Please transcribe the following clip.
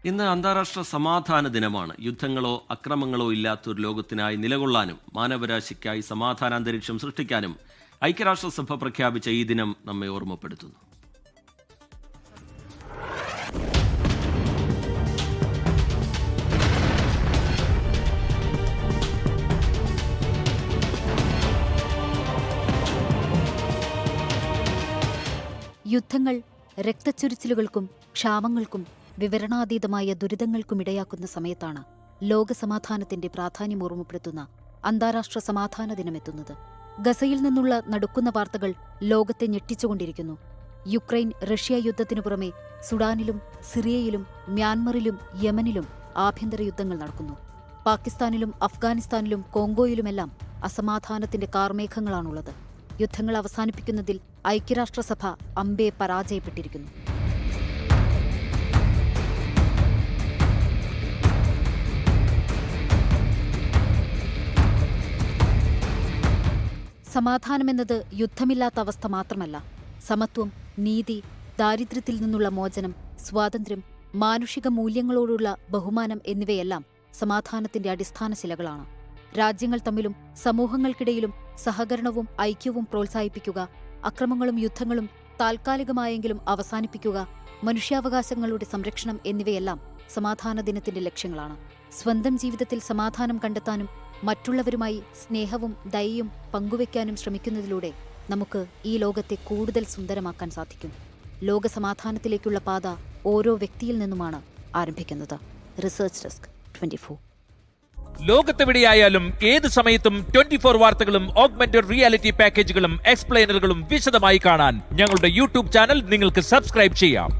ഇന്ന് അന്താരാഷ്ട്ര സമാധാന ദിനമാണ്. യുദ്ധങ്ങളോ അക്രമങ്ങളോ ഇല്ലാത്തൊരു ലോകത്തിനായി നിലകൊള്ളാനും മാനവരാശിക്കായി സമാധാനാന്തരീക്ഷം സൃഷ്ടിക്കാനും ഐക്യരാഷ്ട്രസഭ പ്രഖ്യാപിച്ച ഈ ദിനം നമ്മെ ഓർമ്മപ്പെടുത്തുന്നു. യുദ്ധങ്ങൾ രക്തച്ചൊരിച്ചിലുകൾക്കും ക്ഷാമങ്ങൾക്കും വിവരണാതീതമായ ദുരിതങ്ങൾക്കുമിടയാക്കുന്ന സമയത്താണ് ലോകസമാധാനത്തിന്റെ പ്രാധാന്യം ഓർമ്മപ്പെടുത്തുന്ന അന്താരാഷ്ട്ര സമാധാന ദിനമെത്തുന്നത്. ഗസയിൽ നിന്നുള്ള നടുക്കുന്ന വാർത്തകൾ ലോകത്തെ ഞെട്ടിച്ചുകൊണ്ടിരിക്കുന്നു. യുക്രൈൻ റഷ്യ യുദ്ധത്തിനു പുറമെ സുഡാനിലും സിറിയയിലും മ്യാൻമറിലും യമനിലും ആഭ്യന്തര യുദ്ധങ്ങൾ നടക്കുന്നു. പാകിസ്ഥാനിലും അഫ്ഗാനിസ്ഥാനിലും കോങ്കോയിലുമെല്ലാം അസമാധാനത്തിന്റെ കാർമേഘങ്ങളാണുള്ളത്. യുദ്ധങ്ങൾ അവസാനിപ്പിക്കുന്നതിൽ ഐക്യരാഷ്ട്രസഭ അമ്പേ പരാജയപ്പെട്ടിരിക്കുന്നു. സമാധാനമെന്നത് യുദ്ധമില്ലാത്ത അവസ്ഥ മാത്രമല്ല. സമത്വം, നീതി, ദാരിദ്ര്യത്തിൽ നിന്നുള്ള മോചനം, സ്വാതന്ത്ര്യം, മാനുഷിക മൂല്യങ്ങളോടുള്ള ബഹുമാനം എന്നിവയെല്ലാം സമാധാനത്തിന്റെ അടിസ്ഥാന ശിലകളാണ്. രാജ്യങ്ങൾ തമ്മിലും സമൂഹങ്ങൾക്കിടയിലും സഹകരണവും ഐക്യവും പ്രോത്സാഹിപ്പിക്കുക, അക്രമങ്ങളും യുദ്ധങ്ങളും താൽക്കാലികമായെങ്കിലും അവസാനിപ്പിക്കുക, മനുഷ്യാവകാശങ്ങളുടെ സംരക്ഷണം എന്നിവയെല്ലാം സമാധാന ദിനത്തിന്റെ ലക്ഷ്യങ്ങളാണ്. സ്വന്തം ജീവിതത്തിൽ സമാധാനം കണ്ടെത്താനും മറ്റുള്ളവരുമായി സ്നേഹവും ദയയും പങ്കുവയ്ക്കാനും ശ്രമിക്കുന്നതിലൂടെ നമുക്ക് ഈ ലോകത്തെ കൂടുതൽ സുന്ദരമാക്കാൻ സാധിക്കും. ലോകസമാധാനത്തിലേക്കുള്ള പാത ഓരോ വ്യക്തിയിൽ നിന്നുമാണ് ആരംഭിക്കുന്നത്. Research desk 24. ലോകത്തെവിടെയായാലും ഏത് സമയത്തും 24 വാർത്തകളും ഓഗ്മെന്റഡ് റിയാലിറ്റി പാക്കേജുകളും എക്സ്പ്ലെയിനറുകളും വിശദമായി കാണാൻ ഞങ്ങളുടെ യൂട്യൂബ് ചാനൽ നിങ്ങൾക്ക് സബ്സ്ക്രൈബ് ചെയ്യാം.